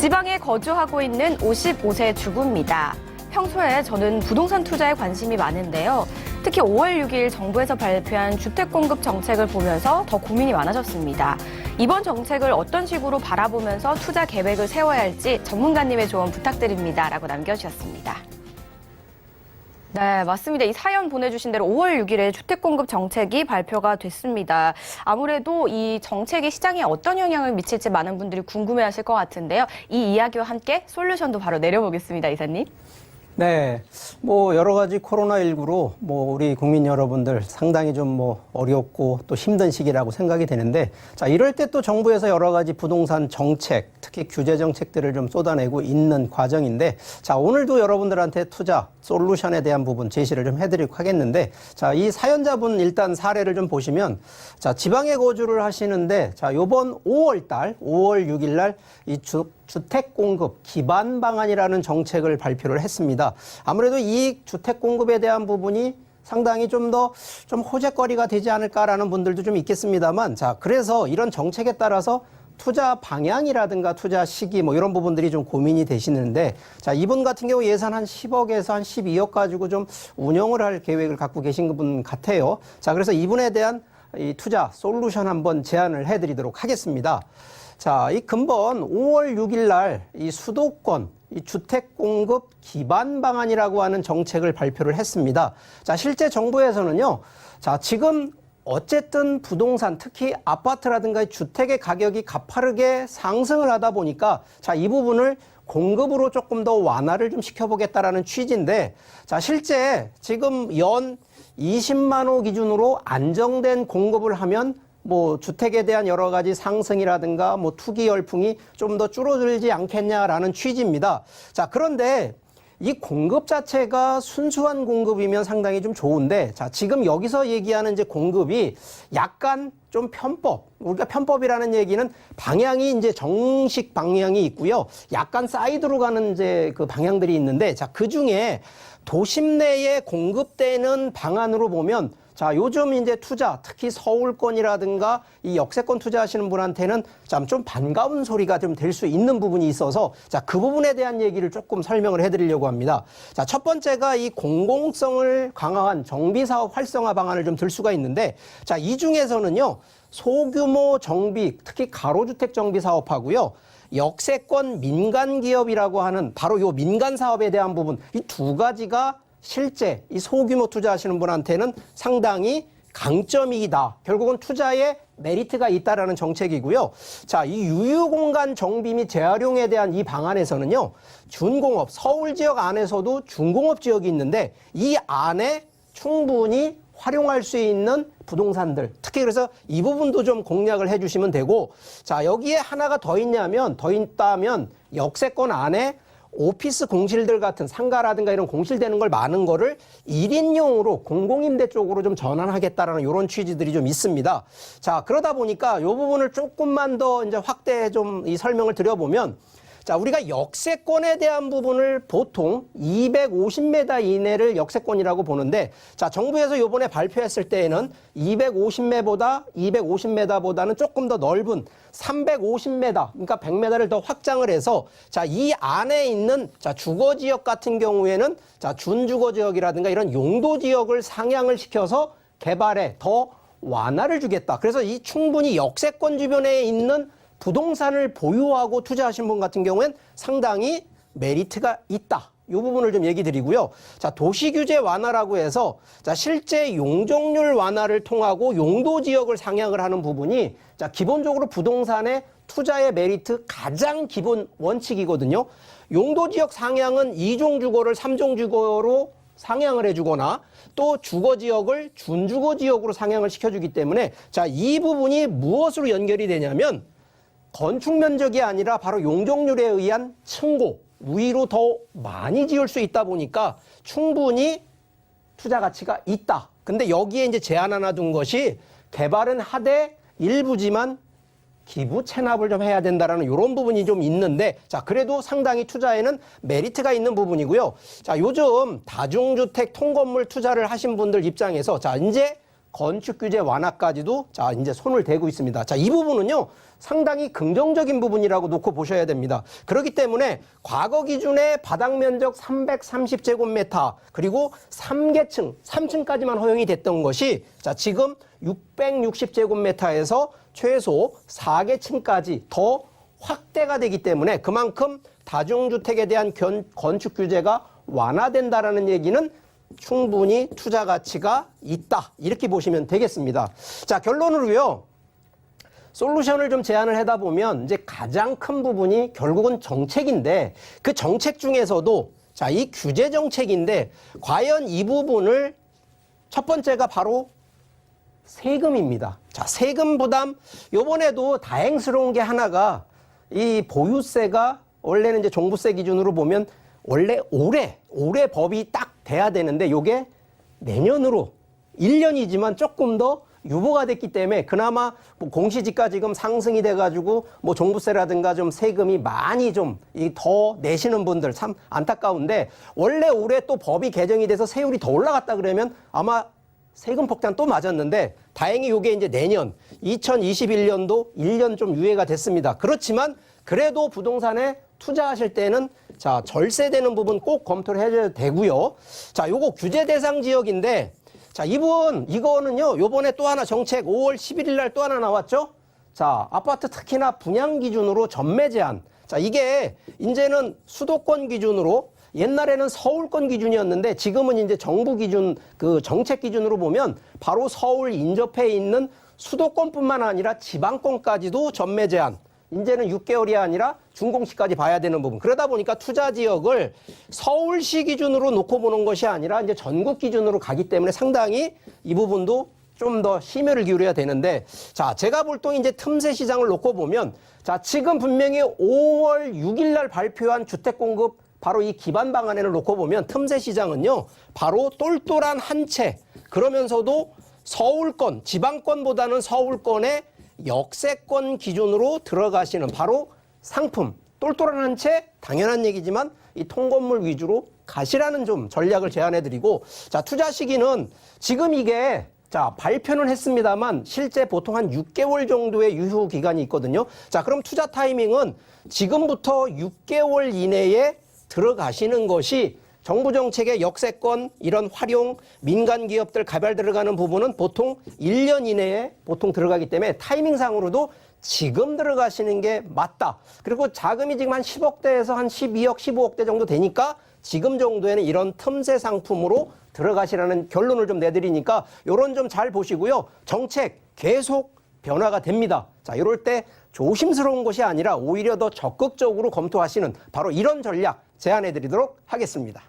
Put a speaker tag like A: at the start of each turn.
A: 지방에 거주하고 있는 55세 주부입니다. 평소에 저는 부동산 투자에 관심이 많은데요. 특히 5월 6일 정부에서 발표한 주택 공급 정책을 보면서 더 고민이 많아졌습니다. 이번 정책을 어떤 식으로 바라보면서 투자 계획을 세워야 할지 전문가님의 조언 부탁드립니다. 라고 남겨주셨습니다. 네, 맞습니다. 이 사연 보내주신 대로 5월 6일에 주택 공급 정책이 발표가 됐습니다. 아무래도 이 정책이 시장에 어떤 영향을 미칠지 많은 분들이 궁금해하실 것 같은데요. 이 이야기와 함께 솔루션도 바로 내려보겠습니다, 이사님.
B: 네, 여러 가지 코로나19로 우리 국민 여러분들 상당히 좀 어렵고 또 힘든 시기라고 생각이 되는데, 자, 이럴 때 또 정부에서 여러 가지 부동산 정책, 특히 규제 정책들을 좀 쏟아내고 있는 과정인데, 자, 오늘도 여러분들한테 투자 솔루션에 대한 부분 제시를 좀 해드리고 하겠는데, 자, 이 사연자분 일단 사례를 좀 보시면, 자, 지방에 거주를 하시는데, 자, 요번 5월 6일 날 이 주택 공급 기반 방안이라는 정책을 발표를 했습니다. 아무래도 이 주택 공급에 대한 부분이 상당히 좀 호재거리가 되지 않을까라는 분들도 좀 있겠습니다만, 자, 그래서 이런 정책에 따라서 투자 방향이라든가 투자 시기 이런 부분들이 좀 고민이 되시는데, 자, 이분 같은 경우 예산 한 10억에서 한 12억 가지고 좀 운영을 할 계획을 갖고 계신 분 같아요. 자, 그래서 이분에 대한 이 투자 솔루션 한번 제안을 해드리도록 하겠습니다. 자, 이 근본 5월 6일 날 이 수도권 이 주택 공급 기반 방안이라고 하는 정책을 발표를 했습니다. 자, 실제 정부에서는요, 자, 지금 어쨌든 부동산, 특히 아파트라든가 주택의 가격이 가파르게 상승을 하다 보니까, 자, 이 부분을 공급으로 조금 더 완화를 좀 시켜보겠다라는 취지인데, 자, 실제 지금 연 20만 호 기준으로 안정된 공급을 하면 주택에 대한 여러 가지 상승이라든가 투기 열풍이 좀 더 줄어들지 않겠냐라는 취지입니다. 자, 그런데 이 공급 자체가 순수한 공급이면 상당히 좀 좋은데, 자, 지금 여기서 얘기하는 이제 공급이 약간 좀 편법. 우리가 편법이라는 얘기는 방향이 이제 정식 방향이 있고요. 약간 사이드로 가는 이제 그 방향들이 있는데, 자, 그 중에 도심 내에 공급되는 방안으로 보면, 자, 요즘 이제 투자, 특히 서울권이라든가 이 역세권 투자하시는 분한테는 좀 반가운 소리가 좀 될 수 있는 부분이 있어서, 자, 그 부분에 대한 얘기를 조금 설명을 해드리려고 합니다. 자, 첫 번째가 이 공공성을 강화한 정비사업 활성화 방안을 좀 들 수가 있는데, 자, 이 중에서는요, 소규모 정비, 특히 가로주택 정비 사업하고요, 역세권 민간기업이라고 하는 바로 요 민간 사업에 대한 부분, 이 두 가지가 실제 이 소규모 투자하시는 분한테는 상당히 강점이다. 결국은 투자에 메리트가 있다라는 정책이고요. 자, 이 유휴공간 정비 및 재활용에 대한 이 방안에서는요, 준공업, 서울 지역 안에서도 준공업 지역이 있는데 이 안에 충분히 활용할 수 있는 부동산들, 특히 그래서 이 부분도 좀 공략을 해주시면 되고, 자, 여기에 하나가 더 있다면 역세권 안에 오피스 공실들 같은 상가라든가 이런 공실되는 걸 많은 거를 1인용으로 공공임대 쪽으로 좀 전환하겠다라는 이런 취지들이 좀 있습니다. 자, 그러다 보니까 이 부분을 조금만 더 이제 확대 좀 이 설명을 드려보면, 자, 우리가 역세권에 대한 부분을 보통 250m 이내를 역세권이라고 보는데, 자, 정부에서 요번에 발표했을 때에는 250m보다는 조금 더 넓은 350m, 그러니까 100m를 더 확장을 해서, 자, 이 안에 있는, 자, 주거지역 같은 경우에는, 자, 준주거지역이라든가 이런 용도지역을 상향을 시켜서 개발에 더 완화를 주겠다. 그래서 이 충분히 역세권 주변에 있는 부동산을 보유하고 투자하신 분 같은 경우엔 상당히 메리트가 있다. 이 부분을 좀 얘기 드리고요. 자, 도시규제 완화라고 해서, 자, 실제 용적률 완화를 통하고 용도 지역을 상향을 하는 부분이, 자, 기본적으로 부동산의 투자의 메리트 가장 기본 원칙이거든요. 용도 지역 상향은 2종 주거를 3종 주거로 상향을 해주거나 또 주거 지역을 준주거 지역으로 상향을 시켜주기 때문에, 자, 이 부분이 무엇으로 연결이 되냐면 건축 면적이 아니라 바로 용적률에 의한 층고, 위로 더 많이 지을 수 있다 보니까 충분히 투자 가치가 있다. 근데 여기에 이제 제한 하나 둔 것이, 개발은 하되 일부지만 기부 체납을 좀 해야 된다라는 이런 부분이 좀 있는데, 자, 그래도 상당히 투자에는 메리트가 있는 부분이고요. 자, 요즘 다중주택 통건물 투자를 하신 분들 입장에서, 자, 이제 건축 규제 완화까지도 자, 이제 손을 대고 있습니다. 자, 이 부분은요, 상당히 긍정적인 부분이라고 놓고 보셔야 됩니다. 그렇기 때문에 과거 기준의 바닥 면적 330제곱미터 그리고 3계층, 3층까지만 허용이 됐던 것이 자, 지금 660제곱미터에서 최소 4계층까지 더 확대가 되기 때문에 그만큼 다중주택에 대한 건축 규제가 완화된다라는 얘기는 충분히 투자 가치가 있다. 이렇게 보시면 되겠습니다. 자, 결론으로요. 솔루션을 좀 제안을 하다 보면 이제 가장 큰 부분이 결국은 정책인데 그 정책 중에서도 자, 이 규제 정책인데 과연 이 부분을 첫 번째가 바로 세금입니다. 자, 세금 부담 요번에도 다행스러운 게 하나가 이 보유세가 원래는 이제 종부세 기준으로 보면 원래 올해 법이 딱 돼야 되는데 요게 내년으로 1년이지만 조금 더 유보가 됐기 때문에 그나마 뭐 공시지가 지금 상승이 돼가지고 뭐 종부세라든가 좀 세금이 많이 좀 더 내시는 분들 참 안타까운데 원래 올해 또 법이 개정이 돼서 세율이 더 올라갔다 그러면 아마 세금 폭탄 또 맞았는데 다행히 요게 이제 내년 2021년도 1년 좀 유예가 됐습니다. 그렇지만 그래도 부동산에 투자하실 때는 자, 절세되는 부분 꼭 검토를 해줘야 되고요. 자, 요거 규제 대상 지역인데 자, 이거는요. 요번에 또 하나 정책 5월 11일 날 또 하나 나왔죠. 자, 아파트 특히나 분양 기준으로 전매 제한. 자, 이게 이제는 수도권 기준으로 옛날에는 서울권 기준이었는데 지금은 이제 정부 기준 그 정책 기준으로 보면 바로 서울 인접해 있는 수도권뿐만 아니라 지방권까지도 전매 제한. 이제는 6개월이 아니라 준공시까지 봐야 되는 부분. 그러다 보니까 투자 지역을 서울시 기준으로 놓고 보는 것이 아니라 이제 전국 기준으로 가기 때문에 상당히 이 부분도 좀 더 심혈을 기울여야 되는데 자, 제가 볼 때 이제 틈새 시장을 놓고 보면 자, 지금 분명히 5월 6일 날 발표한 주택 공급 바로 이 기반 방안을 놓고 보면 틈새 시장은요. 바로 똘똘한 한 채. 그러면서도 서울권, 지방권보다는 서울권의 역세권 기준으로 들어가시는 바로 상품, 똘똘한 한 채 당연한 얘기지만 이 통건물 위주로 가시라는 좀 전략을 제안해드리고 자, 투자 시기는 지금 이게 자, 발표는 했습니다만 실제 보통 한 6개월 정도의 유효 기간이 있거든요. 자, 그럼 투자 타이밍은 지금부터 6개월 이내에 들어가시는 것이 정부 정책의 역세권 이런 활용 민간 기업들 개발 들어가는 부분은 보통 1년 이내에 보통 들어가기 때문에 타이밍상으로도 지금 들어가시는 게 맞다. 그리고 자금이 지금 한 10억대에서 한 12억, 15억대 정도 되니까 지금 정도에는 이런 틈새 상품으로 들어가시라는 결론을 좀 내드리니까 요런 좀 잘 보시고요. 정책 계속 변화가 됩니다. 자, 이럴 때 조심스러운 것이 아니라 오히려 더 적극적으로 검토하시는 바로 이런 전략 제안해드리도록 하겠습니다.